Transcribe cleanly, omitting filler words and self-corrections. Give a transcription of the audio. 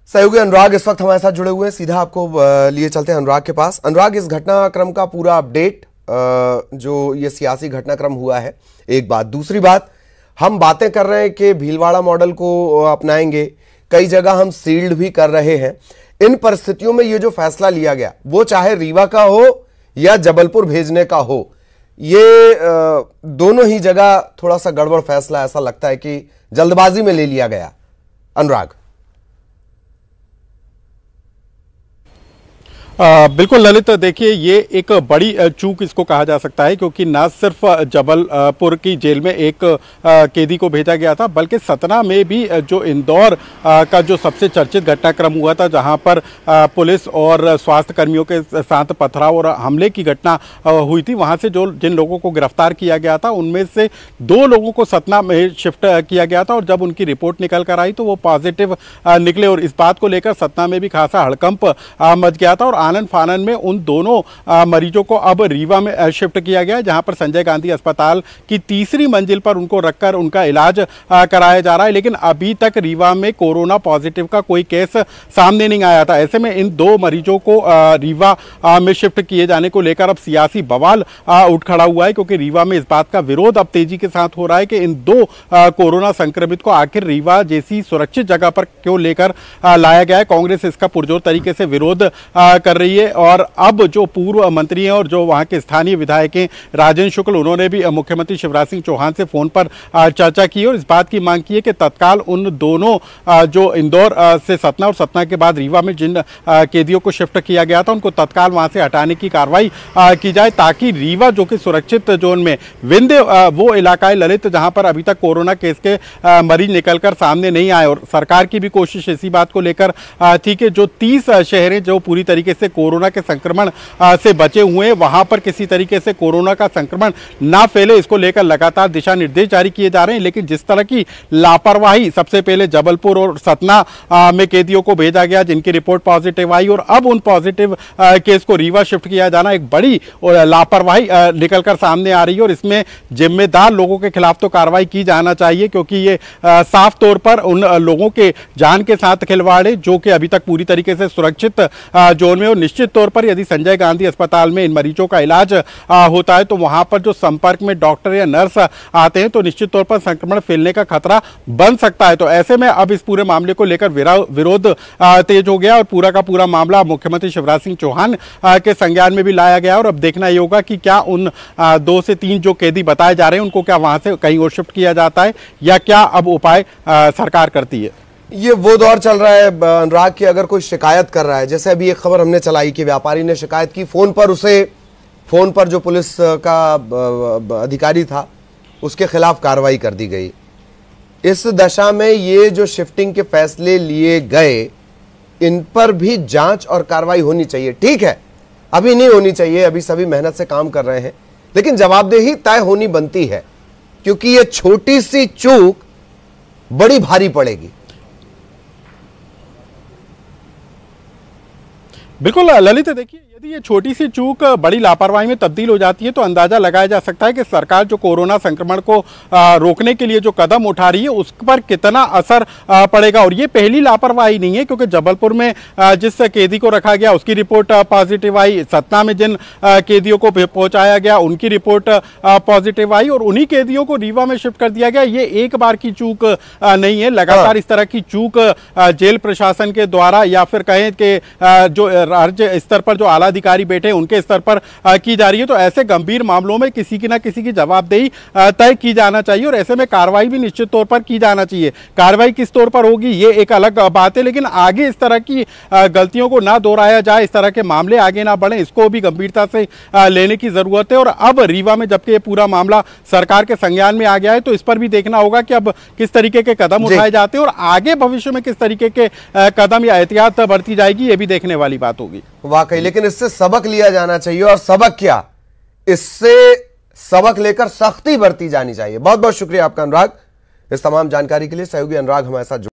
सहयोगी अनुराग इस वक्त हमारे साथ जुड़े हुए हैं। सीधा आपको लिए चलते हैं अनुराग के पास। अनुराग, इस घटनाक्रम का पूरा अपडेट, जो ये सियासी घटनाक्रम हुआ है, एक बात। दूसरी बात, हम बातें कर रहे हैं कि भीलवाड़ा मॉडल को अपनाएंगे, कई जगह हम सील्ड भी कर रहे हैं। इन परिस्थितियों में ये जो फैसला लिया गया, वो चाहे रीवा का हो या जबलपुर भेजने का हो, ये दोनों ही जगह थोड़ा सा गड़बड़ फैसला ऐसा लगता है कि जल्दबाजी में ले लिया गया। अनुराग। बिल्कुल ललित, देखिए ये एक बड़ी चूक इसको कहा जा सकता है, क्योंकि न सिर्फ जबलपुर की जेल में एक कैदी को भेजा गया था, बल्कि सतना में भी जो इंदौर का जो सबसे चर्चित घटनाक्रम हुआ था, जहां पर पुलिस और स्वास्थ्य कर्मियों के साथ पथराव और हमले की घटना हुई थी, वहां से जो जिन लोगों को गिरफ्तार किया गया था, उनमें से 2 लोगों को सतना में शिफ्ट किया गया था। और जब उनकी रिपोर्ट निकल कर आई तो वो पॉजिटिव निकले, और इस बात को लेकर सतना में भी खासा हड़कंप मच गया था। और आनन फानन में उन दोनों मरीजों को अब रीवा में शिफ्ट किया गया, जहां पर संजय गांधी अस्पताल की तीसरी मंजिल पर उनको रखकर उनका इलाज कराया जा रहा है। लेकिन अभी तक रीवा में कोरोना पॉजिटिव का कोई केस सामने नहीं आया था। ऐसे में इन 2 मरीजों को रीवा में शिफ्ट किए जाने को लेकर अब सियासी बवाल उठ खड़ा हुआ है, क्योंकि रीवा में इस बात का विरोध अब तेजी के साथ हो रहा है कि इन 2 कोरोना संक्रमित को आखिर रीवा जैसी सुरक्षित जगह पर क्यों लेकर लाया गया है। कांग्रेस इसका पुरजोर तरीके से विरोध कर रही है। और अब जो पूर्व मंत्री हैं और जो वहां के स्थानीय विधायक हैं, राजेंद्र शुक्ल, उन्होंने भी मुख्यमंत्री शिवराज सिंह चौहान से फोन पर चर्चा की और इस बात की मांग की है कि तत्काल उन दोनों जो इंदौर से सतना और सतना के बाद रीवा में जिन कैदियों को शिफ्ट किया गया था, उनको तत्काल वहां से हटाने की कार्रवाई की जाए, ताकि रीवा जो कि सुरक्षित जोन में विंध्य वो इलाका है ललित, जहां पर अभी तक कोरोना केस के मरीज निकलकर सामने नहीं आए। और सरकार की भी कोशिश इसी बात को लेकर थी कि जो 30 शहर हैं जो पूरी तरीके से कोरोना के संक्रमण से बचे हुए हैं, वहां पर किसी तरीके से कोरोना का संक्रमण ना फैले, इसको लेकर लगातार दिशा निर्देश जारी किए जा रहे हैं। लेकिन जिस तरह की लापरवाही सबसे पहले जबलपुर और सतना में कैदियों को भेजा गया, जिनकी रिपोर्ट पॉजिटिव आई, और अब उन पॉजिटिव केस को रीवा शिफ्ट किया जाना, एक बड़ी लापरवाही निकलकर सामने आ रही है। और इसमें जिम्मेदार लोगों के खिलाफ तो कार्रवाई की जाना चाहिए, क्योंकि ये साफ तौर पर उन लोगों के जान के साथ खिलवाड़ है जो कि अभी तक पूरी तरीके से सुरक्षित जोन में। और निश्चित तौर पर यदि संजय गांधी अस्पताल में इन मरीजों का इलाज होता है तो वहां पर जो संपर्क में डॉक्टर या नर्स आते हैं तो निश्चित तौर पर संक्रमण फैलने का खतरा बन सकता है। तो ऐसे में अब इस पूरे मामले को लेकर विरोध तेज हो गया और पूरा का पूरा मामला मुख्यमंत्री शिवराज सिंह चौहान के संज्ञान में भी लाया गया। और अब देखना ये होगा कि क्या उन 2 से 3 जो कैदी बताए जा रहे हैं उनको क्या वहां से कहीं और शिफ्ट किया जाता है, या क्या अब उपाय सरकार करती है। ये वो दौर चल रहा है अनुराग की, अगर कोई शिकायत कर रहा है, जैसे अभी एक खबर हमने चलाई कि व्यापारी ने शिकायत की, फोन पर जो पुलिस का अधिकारी था उसके खिलाफ कार्रवाई कर दी गई। इस दशा में ये जो शिफ्टिंग के फैसले लिए गए, इन पर भी जांच और कार्रवाई होनी चाहिए। ठीक है, अभी नहीं होनी चाहिए, अभी सभी मेहनत से काम कर रहे हैं, लेकिन जवाबदेही तय होनी बनती है, क्योंकि ये छोटी सी चूक बड़ी भारी पड़ेगी। बिल्कुल ललित, देखिए यदि ये छोटी सी चूक बड़ी लापरवाही में तब्दील हो जाती है तो अंदाजा लगाया जा सकता है कि सरकार जो कोरोना संक्रमण को रोकने के लिए जो कदम उठा रही है उस पर कितना असर पड़ेगा। और ये पहली लापरवाही नहीं है, क्योंकि जबलपुर में जिस कैदी को रखा गया उसकी रिपोर्ट पॉजिटिव आई, सतना में जिन कैदियों को पहुंचाया गया उनकी रिपोर्ट पॉजिटिव आई, और उन्हीं कैदियों को रीवा में शिफ्ट कर दिया गया। ये एक बार की चूक नहीं है, लगातार इस तरह की चूक जेल प्रशासन के द्वारा या फिर कहें कि जो राज्य स्तर पर जो आला अधिकारी बैठे उनके स्तर पर की जा रही है। तो ऐसे गंभीर मामलों में किसी की ना किसी की जवाबदेही तय की जाना चाहिए, और ऐसे में कार्रवाई भी निश्चित तौर पर की जाना चाहिए। कार्रवाई किस तौर पर होगी ये एक अलग बात है, लेकिन आगे इस तरह की गलतियों को ना दोहराया जाए, इस तरह के मामले आगे ना बढ़े, इसको भी गंभीरता से लेने की जरूरत है। और अब रीवा में जबकि ये पूरा मामला सरकार के संज्ञान में आ गया है, तो इस पर भी देखना होगा कि अब किस तरीके के कदम उठाए जाते हैं और आगे भविष्य में किस तरीके के कदम या एहतियात बरती जाएगी, ये भी देखने वाली बात होगी। वाकई, लेकिन इससे सबक लिया जाना चाहिए, और सबक क्या, इससे सबक लेकर सख्ती बरती जानी चाहिए। बहुत बहुत शुक्रिया आपका अनुराग, इस तमाम जानकारी के लिए। सहयोगी अनुराग हमारे साथ